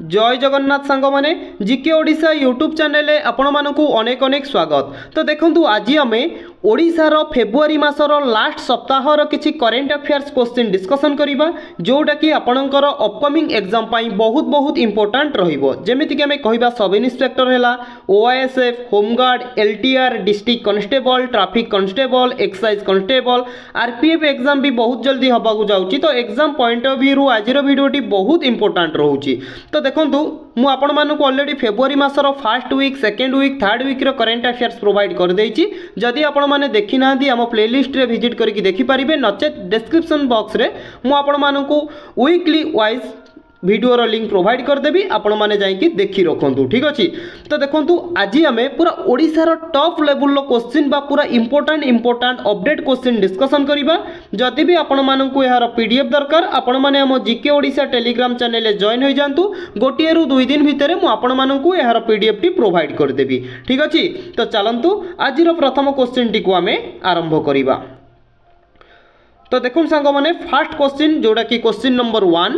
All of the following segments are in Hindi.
जय जगन्नाथ सांग माने जीके ओडिशा यूट्यूब चैनल आपण मानकु अनेक अनेक स्वागत। तो देखंतु आज आमे ओडिशार फेब्रुआरी मासर लास्ट सप्ताहर किछि करेंट अफेयर्स क्वेश्चन डिस्कशन करिबा जोटा कि आपणकर अपकमिंग एग्जाम पाई बहुत बहुत इंपोर्टेंट रहिबो। जेमिति कि आमे कहिबा सब इन्स्पेक्टर हैला, OISF, home guard, LTR, district constable, traffic constable, excise constable, RPF exam भी बहुत जल्दी हबाकू जाउची। तो एग्जाम पॉइंट ऑफ व्यू आजिर वीडियोटी बहुत इंपोर्टेंट रहउची। तो देखंतु मु आपण मानकु ऑलरेडी फेब्रुआरी मासर first week, second week, third week रो करेंट अफेयर्स प्रोवाइड कर देइची। जदि आपण माने देखि नांदी हम प्लेलिस्ट रे विजिट करके देखि परिबे, नचेत डिस्क्रिप्शन बॉक्स रे मु आपण मानकु वीकली वाइज वीडियो रो लिंक प्रोवाइड कर देबी, आपण माने जाई कि देखि रखंतु। ठीक अछि। तो देखंतु आज हमें पूरा ओडिसा रो टॉप लेवल रो क्वेश्चन बा पूरा इंपोर्टेंट अपडेट क्वेश्चन डिस्कशन करिबा। जदि भी आपण मानकु यार पीडीएफ दरकार, आपण माने हम जीके ओडिसा टेलीग्राम चैनल रे जॉइन होई जांतु। गोटिए रु 2 दिन भितरे मु आपण मानकु यार पीडीएफ टी प्रोवाइड कर देबी। ठीक अछि। तो चलंतु आज रो प्रथम क्वेश्चन टी को हमें आरंभ करिबा। तो देखो सांग माने फर्स्ट क्वेश्चन जोड़ा कि question number 1,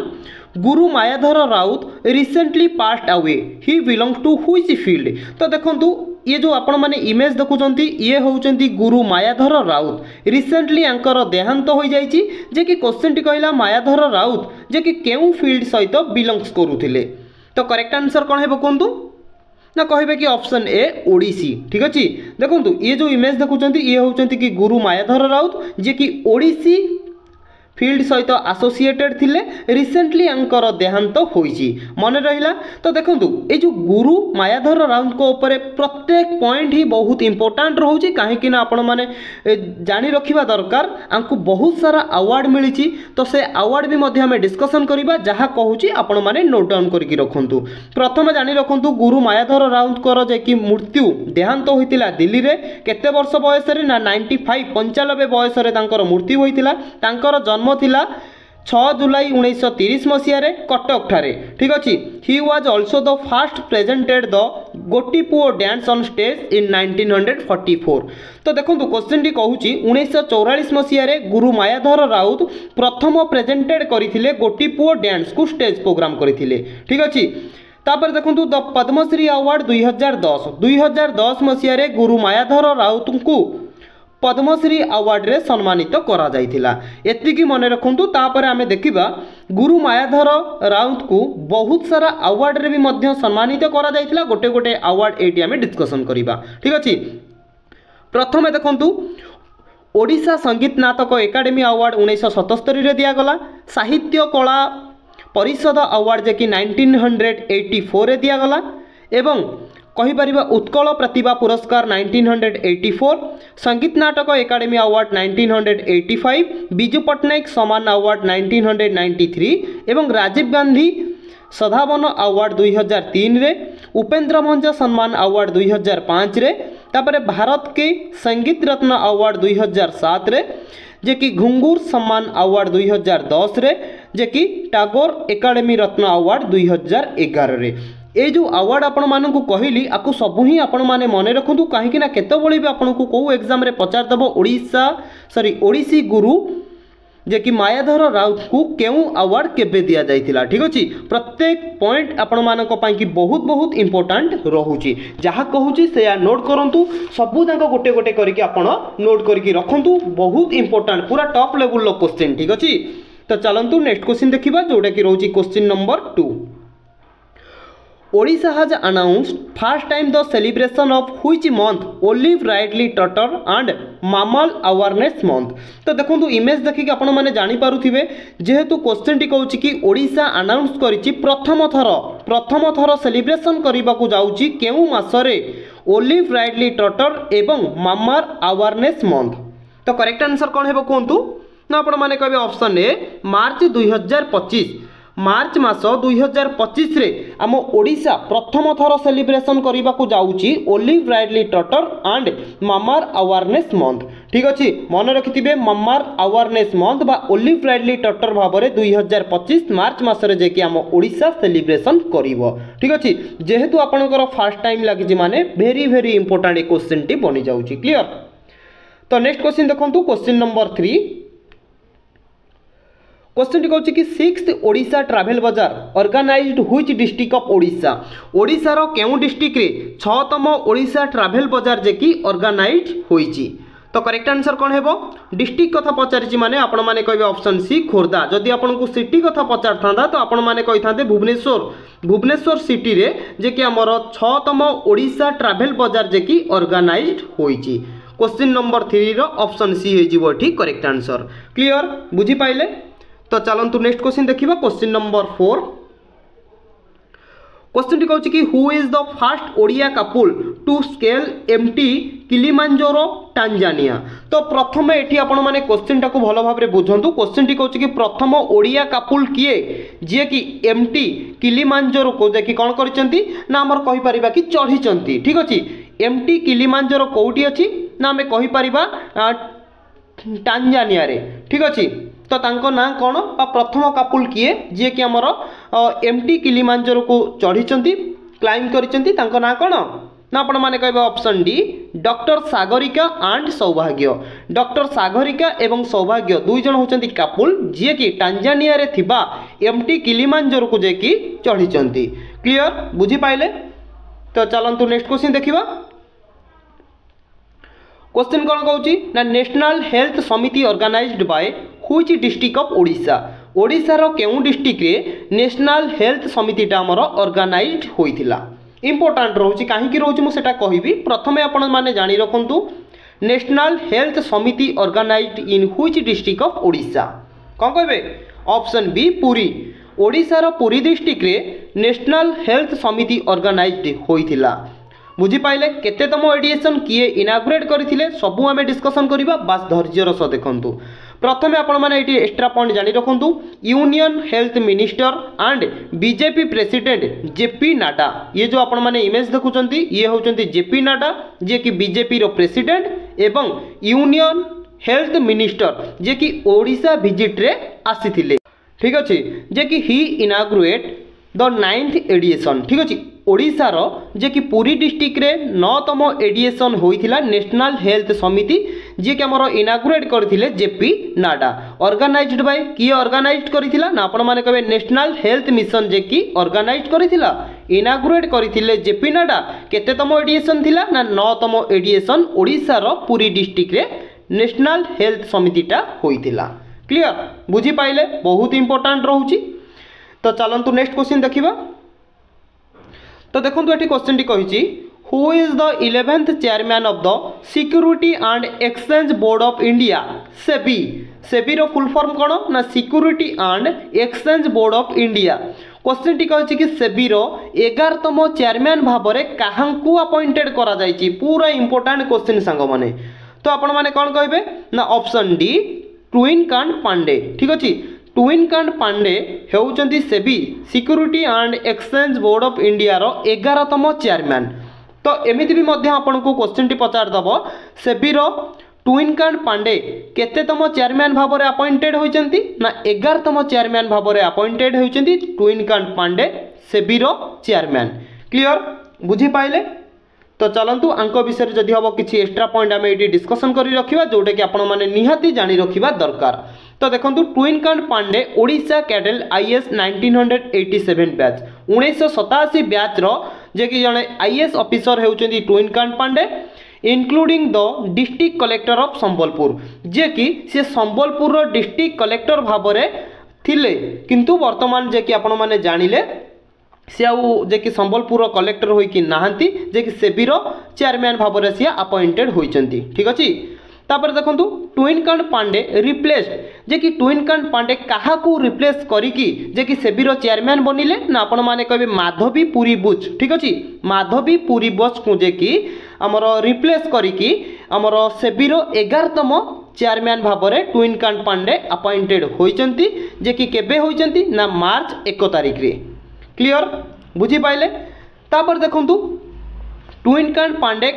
Guru Mayadhar Raut recently passed away, he belong to which field. तो देखंतु ये जो आपण माने इमेज देखुचंती ये होउचंती गुरु मायाधर राउत। रिसेंटली अंकर देहांत हो जाइछि, जे कि क्वेश्चन टी कहला मायाधर राउत जे कि केउ फील्ड सहित बिलोंग्स करूथिले। तो करेक्ट आंसर कोन हेबो कोंतु ना कहे कि ऑप्शन ए ओडिसी। ठीक अच्छे। देखो ये जो इमेज देखुं ये होती कि गुरु मायाधर राउत जे कि ओडिसी फील्ड सहित आसोसिएटेड थिले, रिसेंटली अंकर देहांत होइछि। मन रहिला। तो देखो ये जो गुरु मायाधर राउत को ऊपर प्रत्येक पॉइंट ही बहुत इंपोर्टेंट रहउछि, काहे कि ना आपण माने जानि रखिबा दरकार। आंकु बहुत सारा अवार्ड मिलिछि, तो से अवार्ड भी मध्ये हमें डिस्कशन करिबा। जहा कहूछि आपण माने नोट डाउन करके रखंतु। प्रथम जानि रखंतु गुरु मायाधर राउत कर जे कि मृत्यु देहांत होइतिला दिल्ली रे केते वर्ष बयस रे ना 95 बयस रे तांकर मृत्यु होइतिला। तांकर जन्म थिला 6 जुलाई 1930 मसीह रे कटक ठारे। ठीक अछि। He was also the first presented the Gotipua dance on stage in 1944। तो देखंतु क्वेश्चन टी कहूची 1944 मसीह रे गुरु मायाधर राउत प्रथम प्रेजेंटेड करिथिले गोटीपुओ डांस को स्टेज प्रोग्राम करिथिले। ठीक अछि। तापर देखंतु द पद्मश्री अवार्ड 2010 मसीह रे गुरु मायाधर राउत को पद्मश्री अवार्ड रे सम्मानित करा जाइथिला। एतिकी मन रखंतु। तापर आमे देखिबा गुरु मायाधर राउत को बहुत सारा अवार्ड रे भी मध्य सम्मानित करा जाइथिला। गोटे गोटे अवार्ड एटी आमे डिस्कशन करिबा। ठीक अछि। प्रथमे देखंतु ओडिशा संगीत नाटक एकेडमी अवार्ड 1977 रे दिया गला। साहित्य कला परिषद अवार्ड जे कि 1984 रे दिया गला। एवं कहि परिबा उत्कल प्रतिभा पुरस्कार 1984, संगीत नाटक एकेडमी अवार्ड 1985, बिजू पट्टनायक सम्मान अवार्ड 1993 एवं राजीव गांधी सदावन अवार्ड 2003 रे, उपेंद्र भंज सम्मान अवार्ड 2005 रे, तापर भारत के संगीत रत्न अवार्ड 2007 रे, जे कि घुंगुर सम्मान अवार्ड 2010 रे, जे कि टागोर एकेडमी रत्न अवार्ड 2011 रे। ए जो अवार्ड आपण मानकु कहली आकु सब ही आपण माने मन रखंतु, काहे ना केते बळी भी आपण को को एग्जाम रे पचार दबो ओडिसी गुरु जे कि मायाधर राउत को केउ अवार्ड केबे दिया जाइतिला। ठीक अछि। प्रत्येक पॉइंट आपण मानक पई कि बहुत बहुत इंपोर्टेंट रहउची। जहा कहूची से या नोट करंतु, सबु जाक गोटे गोटे करके आपण नोट करके रखंतु। बहुत इंपोर्टेंट पूरा टॉप लेवल लो क्वेश्चन। ठीक अछि। तो चलंतु नेक्स्ट क्वेश्चन देखिबा जोडा कि रहउची question number 2। Odisha has announced first time the celebration of which month Olive Ridley Turtle and Mammal Awareness Month। तो देखो इमेज देखिक आपण माने जानि पारुथिबे, जेहेतु क्वेश्चन टी कहूची कि ओडिशा अनाउंस करिछि प्रथम थर सेलिब्रेशन करबाकू जाउची केउ मासरे ओलिव राइडली टर्टल एवं मामार अवेयरनेस मंथ। तो करेक्ट आंसर कोन हेबो कोंतु ना आपण माने कहबे ऑप्शन ए मार्च 2025। मार्च मास 2025 रे आम ओडिशा प्रथम थर सेलिब्रेशन करबाकू जाउची ओलिव राइडली टर्टल एंड मामार अवेयरनेस मंथ। ठीक अछि। मन रखिथिबे मामार अवेयरनेस मंथ बा ओलिव राइडली टर्टल भाबरे 2025 मार्च मास रे जे कि आम ओडिशा सेलिब्रेशन करिवो। ठीक अछि। जेहेतु आपनकर फर्स्ट टाइम लागिछि माने वेरी इंपोर्टेंट क्वेश्चन टी बनि जाउची। क्लियर। तो नेक्स्ट क्वेश्चन देखंतु क्वेश्चन नंबर 3। क्वेश्चन टी कहूँ कि 6th Odisha travel bazaar organised which district of Odisha Odisha रो केउ डिस्ट्रिक्ट रे 6तम ओडिशा ट्रैवल बाजार जे कि ऑर्गेनाइज्ड होईची। तो करेक्ट आंसर कौन हेबो डिस्ट्रिक्ट कथा पचारिछि माने आपण माने कहबे ऑप्शन सी खोर्धा। जदि आपन को सिटी कथा पचार थांदा तो आपण माने कहि थांते भुवनेश्वर सिटी रे जे कि हमर 6तम ओडिशा ट्रैवल बाजार जे कि ऑर्गेनाइज्ड होईची। क्वेश्चन नंबर 3 रो ऑप्शन सी हे जिवो ठीक करेक्ट आंसर। क्लियर बुझी पाइले। तो चलंतु नेक्स्ट क्वेश्चन देखिबा क्वेश्चन नंबर 4। क्वेश्चन टी कहूँ कि who is the first Odia couple to scale Mt Kilimanjaro Tanzania. तो प्रथम एठी आपण माने क्वेश्चन टाको भलो भाबरे बुझंतु। क्वेश्चन टी कहूँ कि प्रथम ओडिया कपल किए जे कि एमटी किलिमांजारो को जे कि कोन करिसंती ना हमर कहि परिबा कि चढ़ीचंती ठीक अछि। एमटी किलिमांजारो कोउटी अछि ना हमें कहि परिबा टांजानिया रे ठीक अछि। तो तांको ना कौन प्रथम कपल किए जे कि हमर एमटी किलिमांजारो को चढ़ीचंती क्लाइम करिसंती तांको ना कौन ना आपण माने कहबे option D doctor Sagarika and सौभाग्य। डॉक्टर सागरिका एवं सौभाग्य दुई जन होचंती कपल जे कि टांजानिया रे थिबा एमटी किलिमांजारो को जे कि चढ़ीचंती। क्लियर बुझी पाइले। तो चलंतु नेक्स्ट क्वेश्चन देखिबा। क्वेश्चन कौन कहूँ ना national health samiti organised by which district of Odisha Odisha रो केउ डिस्ट्रिक्ट रे नेशनल हेल्थ समितिटा हमर ऑर्गेनाइज्ड होइथिला। इंपोर्टेंट रहउची काहे कि रहउची मु सेटा कहिबी। प्रथमे आपण माने जानि रखंतु national health samiti organised in which district of Odisha कोन कहबे ऑप्शन बी पुरी। ओडिशा रो पुरी डिस्ट्रिक्ट रे नेशनल हेल्थ समिति ऑर्गेनाइज्ड होइथिला। बुझी पाइले केतेतम एडिशन किए इनागुरेट करथिले सबु आमे डिस्कशन करिबा बास धैर्यर सह देखंतु। प्रथमे आपण माने एटी एक्स्ट्रा पॉइंट जानि रखंतु union health minister and BJP president JP Nadda. ये जो आपण माने इमेज देखुचंती ये होचंती जेपी नाडा जे कि बीजेपी रो प्रेसिडेंट एवं यूनियन हेल्थ मिनिस्टर जे कि ओडिशा विजिट रे आसीथिले ठीक अछि। जे कि ही इनागुरेट द 9th एडिशन ठीक अछि। ओडिशा रो जे कि पुरी डिस्ट्रिक्ट रे 9तम एडिशन होइथिला नेशनल हेल्थ समिति जे कि हमर इनागुरेट करथिले जेपी नाडा। ऑर्गेनाइज्ड बाय की ऑर्गेनाइज्ड करथिला ना आपण माने कहबे नेशनल हेल्थ मिशन जे कि ऑर्गेनाइज्ड करथिला इनागुरेट करथिले जेपी नाडा। केतेतम एडिशन थिला ना 9तम एडिशन ओडिशा रो पुरी डिस्ट्रिक्ट रे नेशनल हेल्थ समितिटा होइथिला। क्लियर बुझी पाइले बहुत इंपोर्टेंट रहउची। तो चलंतु नेक्स्ट क्वेश्चन देखिबा। तो देखंतु एठी क्वेश्चन टी कहिची who is the 11th chairman of the security and exchange board of India SEBI. SEBI रो फुल फॉर्म कोन ना security and exchange board of India. Question टी कहिची कि सेबी रो 11तम चेयरमैन भाबरे काहांकु अपॉइंटेड करा जायची। पूरा इंपोर्टेंट क्वेश्चन सांगो माने। तो आपण माने कोन कहबे ना ऑप्शन डी ट्विनकांत पांडे ठीक अछि। ट्विनकांत पांडे हेउचंती SEBI security and exchange board of India रो 11तम चेयरमैन। तो एमिति भी मध्य आपन को क्वेश्चन टी पचार दबो सेबी रो ट्विनकांत पांडे केतेतम चेयरमैन भाबरे अपॉइंटेड होइचंती ना 11तम चेयरमैन भाबरे अपॉइंटेड होइचंती ट्विनकांत पांडे सेबी रो चेयरमैन। क्लियर बुझी पाइले। तो चलंतु आंक विषय जदि हम किसी एक्स्ट्रा पॉइंट आम ये डिस्कसन कर रखा जोटा कि आपण मैंने निहाती जानी रखा दरकार। तो देखो Tuhinkanta Pandey Odisha cadre IAS 1987 batch 1987 batch रो जे कि जने आईएएस ऑफिसर होउचंदी Tuhinkanta Pandey including the district collector of Sambalpur जे कि से संबलपुर रो डिस्ट्रिक्ट कलेक्टर भाबरे थिले किंतु वर्तमान जे कि आपण माने जानिले से आउ जे कि संबलपुर कलेक्टर होई कि नाहंती जे कि सेबी रो चेयरमैन भाबरे से अपॉइंटेड होइचंती ठीक अछि। तापर देखंतु ट्विनकांत पांडे रिप्लेस्ड जे कि ट्विनकांत पांडे काहा को रिप्लेस करी कि जे कि सेबी रो चेयरमैन बनिले ना आपण माने कहबे माधवी पुरी बुच ठीक अछि। माधवी पुरी बुच को जे कि हमर रिप्लेस करी कि हमर सेबी रो 11तम चेयरमैन भाबरे ट्विनकांत पांडे अपॉइंटेड होइचंती जे कि केबे होइचंती ना मार्च 1 तारिख रे। क्लियर बुझी पाइले। तापर देखंतु ट्विनकांत Pandey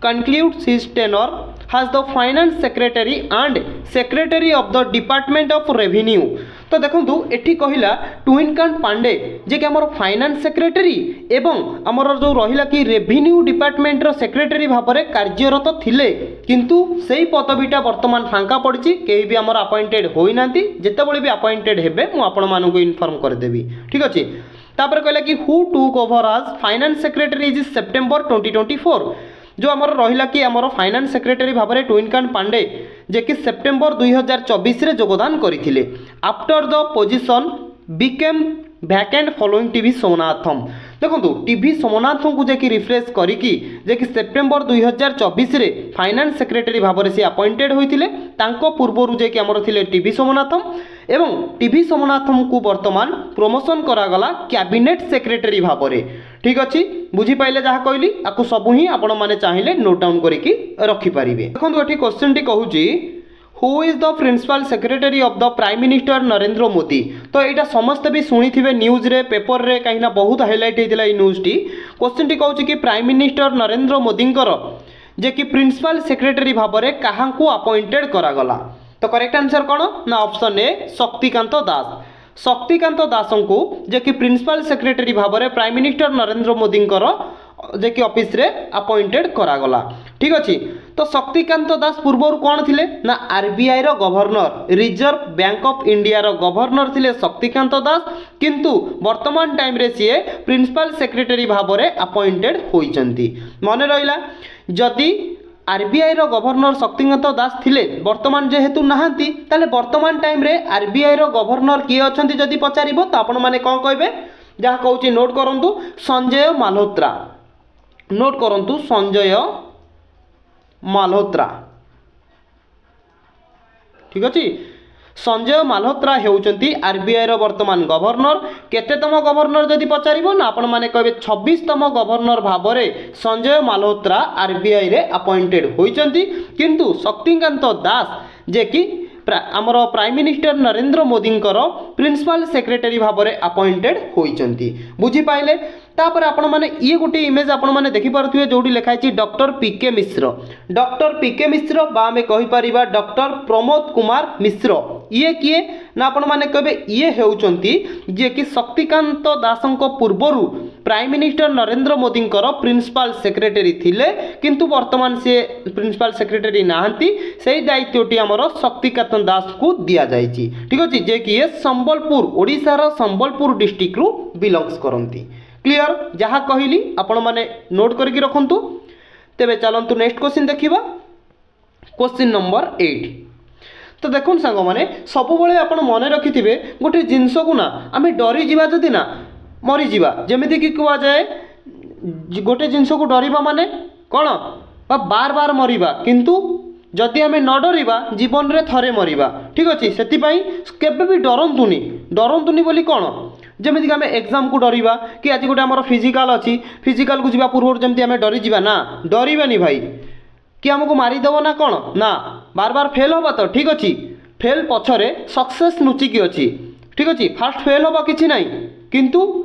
concludes his tenure as the finance secretary and secretary of the department of revenue। तो देखो एठी कहला टुइनकांत पांडे जे कि आमर फाइनेंस सेक्रेटरी एवं आमर जो रहिला कि रेवेन्यू डिपार्टमेंट रो सेक्रेटरी भाव में कार्यरत थिले किंतु सेही पदवीटा वर्तमान फांका पड़ी केही भी आमर अपॉइंटेड होई नांती जेतेबेले भी अपॉइंटेड हेबे मु आपण मानकु इन्फॉर्म कर देबी ठीक अछि। तापर कहला कि who took over as finance secretary is September 2024 जो आमर रहिला कि आमर फाइनेंस सेक्रेटरी भाव में टुइनकांत पांडे जे कि सेप्टेम्बर 2024 रे योगदान करथिले after the position became vacant following TV Somanathan. देखो टीवी सोमनाथम को जे रिफ्रेश करिकी जे कि सेप्टेम्बर 2024 रे फाइनेंस सेक्रेटरी भाव में से अपॉइंटेड होइथिले तांको पूर्वरु जे कि आमर थिले टीवी सोमनाथम एवं टीवी सोमनाथम को वर्तमान प्रमोशन करागला कैबिनेट सेक्रेटरी भाव में ठीक अच्छी बुझी पाइले जहाँ कहली आपको सबू ही आपण मैंने चाहिए नोट डाउन करके रखिपारे। देखो ये क्वेश्चन टी कहूँ who is the principal secretary of the prime minister Narendra Modi. तो यहाँ समस्ते भी शुणी थे न्यूज रे पेपर रे कहीं बहुत हाइलाइट होता है न्यूज टी क्वेश्चन टी कहूँ कि प्राइम मिनिस्टर नरेंद्र मोदी जे कि प्रिंसिपल सेक्रेटरी भाव में क्या अपॉइंटेड करागला। तो करेक्ट आंसर कौन ना ऑप्शन ए शक्तिकांत दास। शक्तिकांत दास को जे कि प्रिंसिपल सेक्रेटरी भाव में प्राइम मिनिस्टर नरेंद्र मोदी जे कि ऑफिस रे अपॉइंटेड करागला ठीक अच्छी। तो शक्तिकांत दास पूर्व कौन थिले ना आरबीआई रो governor reserve bank of India रो गवर्नर थिले शक्तिकांत दास किंतु वर्तमान टाइम रे सीए प्रिंसिपल सेक्रेटरी भाव में अपॉइंटेड होइचंती। मन रहिला जदि आरबीआई रो गवर्नर शक्तिकांत दास थिले वर्तमान जेहेतु नहांती ताले वर्तमान टाइम रे आरबीआई रो गवर्नर किए अछंती जदि पचारिबो तो आपण माने कोन कहबे जहाँ कहूँ नोट करंतु संजय माल्होत्रा। नोट करंतु संजय माल्होत्रा ठीक अच्छे। संजय माल्होत्रा हेउचंती आरबीआई रो वर्तमान गवर्नर केतेतम गवर्नर जदि पचारिबो ना आपण माने कहबे 26तम गवर्नर भाव में संजय माल्होत्रा आरबीआई रे अपॉइंटेड होइचंती किंतु शक्तिकांत दास जे कि आमर prime minister Narendra Modi principal secretary भाव में अपॉइंटेड होइचंती बुझी पाइले। तापर आपण माने ये गोटे इमेज आपण माने देखि पारुथिबे जोडी लिखाई डॉक्टर पीके मिश्र। डॉक्टर पीके मिश्र बा आमे कहि परिबा डॉक्टर प्रमोद कुमार मिश्र ये किए ना आपण माने कहबे ये हेउचंती जे कि शक्तिकांत दासंको पूर्वरु prime minister Narendra Modi principal secretary थिले किंतु वर्तमान से प्रिंसिपल सेक्रेटरी नाहंती सेही दायित्वटी हमर शक्तिकांत दास को दिया जायछि ठीक अछि जे कि ये संबलपुर ओडिसा रो संबलपुर डिस्ट्रिक्ट रु बिलोंग्स करंती। क्लियर जहाँ कहली आपण माने नोट करके रखंतु। तेबे चलंतु नेक्स्ट क्वेश्चन देखिबा क्वेश्चन नंबर 8। तो देखुन सांग माने सब बेले आपण मने रखिथिबे गोटे जिंस को ना आमे डरी जिबा जदि ना मरी जिबा जेमिति कि कुआ जाए गोटे जिंस को डरिबा माने कोन बा बार बार मरिबा किंतु जदि आमे न डरिबा जीवन रे थरे मरिबा ठीक अछि। सेति पई केबे भी डरंतुनी बोली कोन जमीक आम एग्जाम को डरवा कि आज गोटे आम फिजिकाल अच्छी फिजिकाल को जावा पूर्व जमी आम डरी जावा ना डरवानी भाई कि आमको मारिदेव ना कौन ना बार बार फेल हवा तो ठीक अच्छी फेल पछरे सक्सेस लुचिकी अच्छी ठीक अच्छी फास्ट फेल हवा कि ना किंतु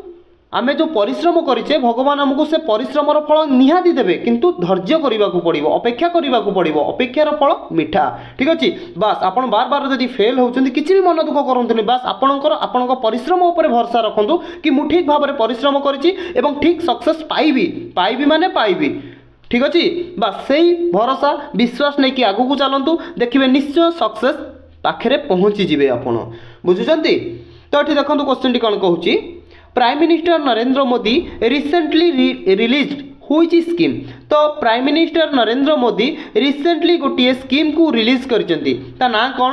आम जो परिश्रम करें भगवान आमको से परिश्रमर फल निहाती देवे किंतु धैर्य करने को पड़ो अपेक्षा करने को पड़ो अपेक्षार फल मीठा ठीक अच्छे। बास आप बार बार जब फेल होती किसी भी मन दुख करूँ बास आपण परिश्रम उपर भरसा रखु कि मु ठीक भाव में परिश्रम करी ठीक सक्सेस पाइबी माने पाइबी ठीक अच्छे। बास से भरोसा विश्वास नहीं कि आगू को चलतु देखिए निश्चय सक्सेस पाखे पहुँची जी आपड़ बुझुंट। तो ये देखो क्वेश्चन टी कौन कहूँ prime minister Narendra Modi recently released हुईच स्कीम। तो prime minister Narendra Modi recently गोटे स्कीम को रिलीज करचंती ता ना कौन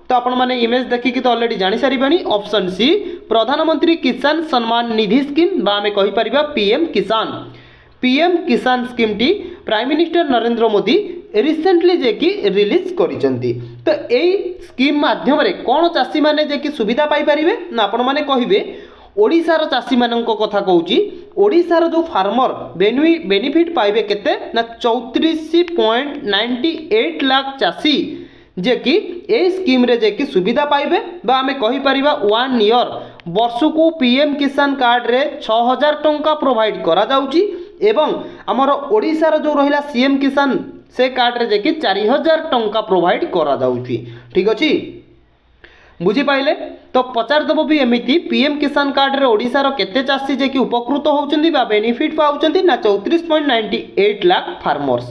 तो आपण माने इमेज देखिकी तो ऑलरेडी जानी सारिबानी ऑप्शन सी प्रधानमंत्री किसान सम्मान निधि स्कीम बा आमे कहि परिबा पीएम किसान स्कीम टी prime minister Narendra Modi recently जे कि रिलीज करिसंती। तो एई स्कीम माध्यम रे कोन चासी माने जे कि सुविधा पाई परिबे ना आपण माने कहिबे ओडिशार चाषी मानक कथा कहूँ ओडिशार जो फार्मर बेनिफिट पाइबे केते ना 34.98 लाख चाषी जे कि ए स्कीम रे जे कि सुविधा पाइबे बा आमे कहि परिबा 1 ईयर वर्ष को पीएम किसान कार्ड रे 6000 टंका प्रोवाइड करा जाउची एवं हमर ओडिशार जो रहिला सीएम किसान से कार्ड रे जे कि 4000 टंका प्रोवाइड करा जाउची ठीक अछि। बुझीपारे तो पचारदेव भी एमती पीएम किसान कार्ड रे ओडिशार केते चाषी जे कि उपकृत होउचंदी बा बेनिफिट पाउचंदी ना 34.98 लाख फार्मर्स।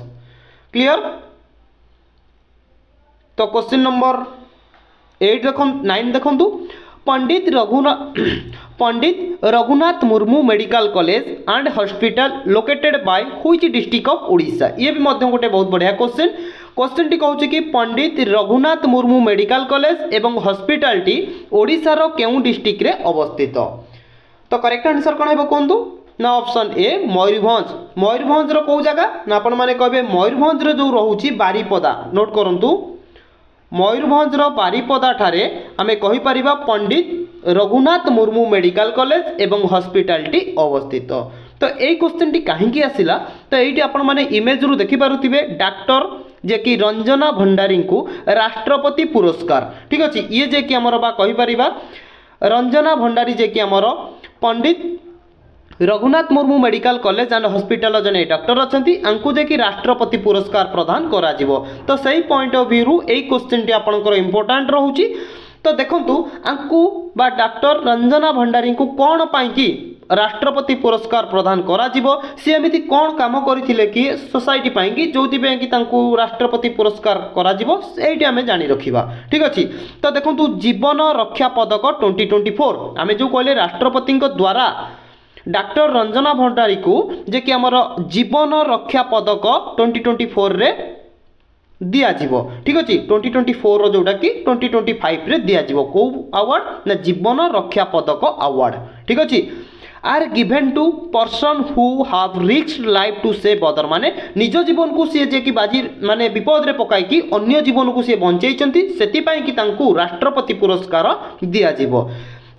क्लियर। तो क्वेश्चन नंबर 9 देखंतु Pandit Raghunath Murmu medical college and hospital located by which district of Odisha. ये भी मध्य गोटे बहुत बढ़िया क्वेश्चन टी कहूँ कि पंडित रघुनाथ मुर्मू मेडिकल कॉलेज एवं हॉस्पिटल टी ओडिशार केउं डिस्ट्रिक्ट रे अवस्थित। तो करेक्ट आंसर कौन है कहतु ना ऑप्शन ए मयूरभंज। मयूरभंज रो कौ जगह ना आपण माने कहबे मयूरभंज रो जो रहउची बारीपदा। नोट करंतु मयूरभंज रो बारीपदा ठारे आमे कहि परिबा पंडित रघुनाथ मुर्मू मेडिकल कॉलेज एवं हॉस्पिटल टी अवस्थित। तो यही क्वेश्चन टी कहीं आसिला तो ये आपण माने इमेज रु देखि पारुथिबे डॉक्टर जे कि रंजना भंडारी को राष्ट्रपति पुरस्कार। ठीक अछि ये जे कि हमर बा कहि परिबा रंजना भंडारी जे कि हमर Pandit Raghunath Murmu medical college and hospital जने डॉक्टर अच्छी आंकु जे कि राष्ट्रपति पुरस्कार प्रदान करा जिवो। तो सही पॉइंट ऑफ व्यू रु एई क्वेश्चन टी आपनकर इंपोर्टेंट रहउची। तो देखंतु आंकु बा डॉक्टर रंजना भंडारी को कोन पाई कि राष्ट्रपति पुरस्कार प्रदान करा जिवो सी एमिति कोन काम करथिले कि सोसाइटी पाई कि जोति पे कि तांकु राष्ट्रपति पुरस्कार करा जिवो एइटी हमें जानि रखिबा। ठीक अछि। तो देखंतु जीवन रक्षा पदक 2024 आमे जो कहले राष्ट्रपति द्वारा डॉक्टर रंजना भंडारी को जे कि हमर जीवन रक्षा पदक 2024 रे दिया जीवो। ठीक अछि। 2024 रो जोटा कि 2025 रे दिया जीवो को अवार्ड ना जीवन रक्षा पदक अवार्ड। ठीक अछि। Are given to person who have risked life to save other माने निज जीवन को सी जे कि बाजी माने विपद रे पकाई कि अन्य जीवन को सी बंचैचंती सेति पई कि तांकू राष्ट्रपति पुरस्कार दिया जीवो।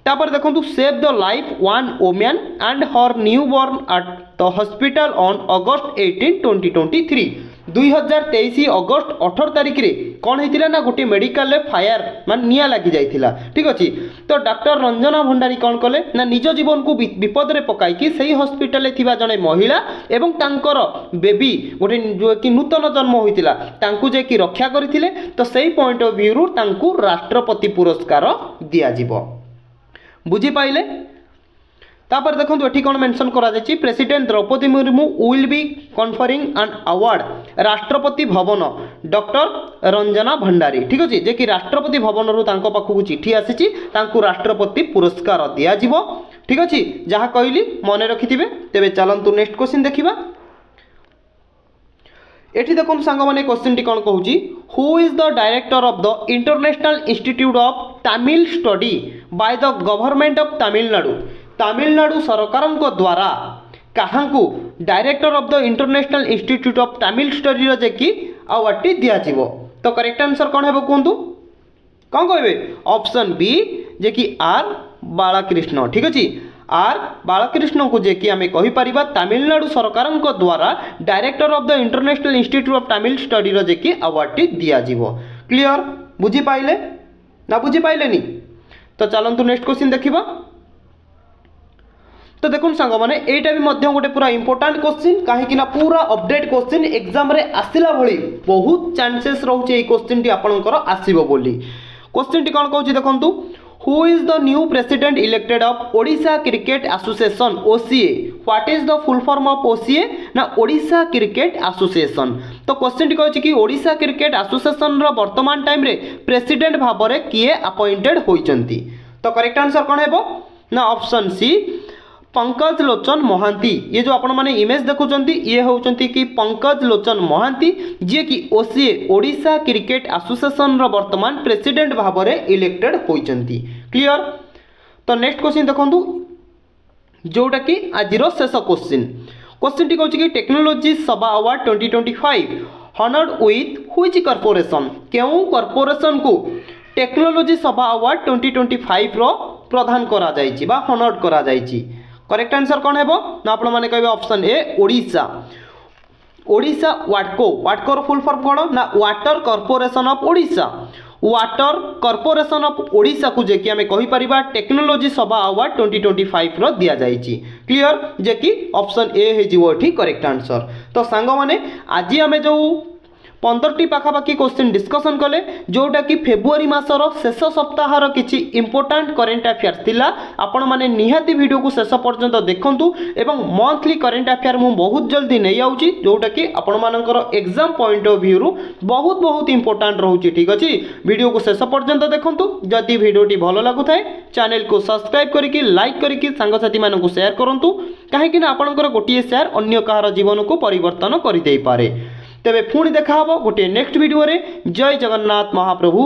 तापर देखंतु save the life one women and her new born at the hospital on August 18 2023 2023 अगस्त 18 तारिख रे कौन होता ना गोटे मेडिकल फायर मान निया लगी जाइथिला। ठीक अछि। तो डॉक्टर रंजना भंडारी कौन कले ना निज जीवन को विपद रे पकाई कि सही हॉस्पिटल रे थिबा जने महिला एवं तांकर बेबी गोटे जो कि नूतन जन्म होइतिला तांकू जे कि रक्षा करथिले। तो सही पॉइंट ऑफ व्यू रु तांकू राष्ट्रपति पुरस्कार दिया जिवो। बुझी पाइले। तापर देखंतु एठी कोन मेंशन करा जायछि president Droupadi Murmu will be conferring an award Rashtrapati Bhavan doctor Ranjana Bhandari. ठीक अछि। जे कि राष्ट्रपति भवन रु तांको पाखु चिठी आसीछि तांकु राष्ट्रपति पुरस्कार दिया जिवो। ठीक अछि। जहा कहली मने रखिथिबे। तेबे चलंतु नेक्स्ट क्वेश्चन देखिबा। एठी देखो सांग माने क्वेश्चन टी कोन कहूची who is the director of the international institute of Tamil study by the government of Tamil Nadu. Tamil Nadu सरकार को द्वारा कहाँ को director of the international institute of Tamil study रो जे कि अवार्ड टी दिया जिवो। तो करेक्ट आंसर कोन हेबो कहंतु कोन कहबे ऑप्शन बी जे कि आर बालकृष्ण। ठीक अछि। आर बालकृष्ण को जे कि हमें कहि परिबा तमिलनाडु सरकार को द्वारा director of the international institute of Tamil study रो जे कि अवार्ड टी दिया जिवो। क्लियर। बुझी पाइले ना बुझी पाइले नी। तो चलंतु नेक्स्ट क्वेश्चन देखिबा। तो देखो सांग माने एटा भी मध्य गोटे पूरा इंपोर्टेंट क्वेश्चन कहीं ना पूरा अपडेट क्वेश्चन एग्जाम रे आसिला भली बहुत चांसेस रहउचे ए क्वेश्चन टी आपनकर आसीबो बोली। क्वेश्चन टी कोन कहउची देखंतु who is the new president elected of Odisha cricket association OCA. What is the full form of OCA ना ओडिशा क्रिकेट एसोसिएशन। तो क्वेश्चन टी कहउची कि ओडिशा क्रिकेट एसोसिएशन रो वर्तमान टाइम रे प्रेसिडेंट भाबरे किए अपॉइंटेड होइचंती। तो करेक्ट आंसर कोन हेबो ना ऑप्शन सी पंकज लोचन महांती। ये जो आपण माने इमेज देखुचंती ये होउचंती कि पंकज लोचन महांती जे कि ओसीए ओडिशा क्रिकेट एसोसिएशन रो वर्तमान प्रेसिडेंट भाबरे इलेक्टेड होइचंती। क्लियर। तो नेक्स्ट क्वेश्चन देखंतु जोटा कि आजिरो शेष क्वेश्चन। क्वेश्चन टी कहउची कि टेक्नोलॉजी सभा award 2025 honoured with which corporation. केउ कॉर्पोरेशन को टेक्नोलॉजी सभा अवार्ड 2025 रो प्रदान करा जायछि बा हॉनर्ड करा जायछि। करेक्ट आंसर कौन हेबो ना आपण माने कहबे ऑप्शन ए ओडिशा। ओडिशा वाटको। वाटकोर फुल फॉर्म कोन ना water corporation of Odisha. Water corporation of Odisha को जे कि हमें कहि परिबा टेक्नोलॉजी सभा अवार्ड 2025 रो दिया जायछि। क्लियर। जे कि ऑप्शन ए हे जिवो ठीक करेक्ट आंसर। तो सांग माने आज हमें जो 15टी पाखापाखि क्वेश्चन डिस्कसन कले जोटा कि फेब्रुआरी मासर शेष सप्ताहर किछि इंपोर्टेंट करेंट अफेयर्स थिला। आपण माने निहाती वीडियो को शेष पर्यंत देखंतु एवं मंथली करेंट अफेयर मु बहुत जल्दी नहीं आउची जोटा कि आपण मानकर एग्जाम पॉइंट ऑफ व्यू रु बहुत इंपोर्टेंट रहउची। ठीक अछि, वीडियो को शेष पर्यंत देखंतु। जदि वीडियोटी भलो लागु थाए चैनल को सब्सक्राइब करिकि लाइक करिकि सांगसाथी मानकु शेयर करंतु, काहेकि ना आपनकर गोटिए शेयर अन्य काहर जीवन को परिवर्तन करि देई पारे। तेबे पुणी देखा हबो गोटे नेक्स्ट वीडियो रे। जय जगन्नाथ महाप्रभु।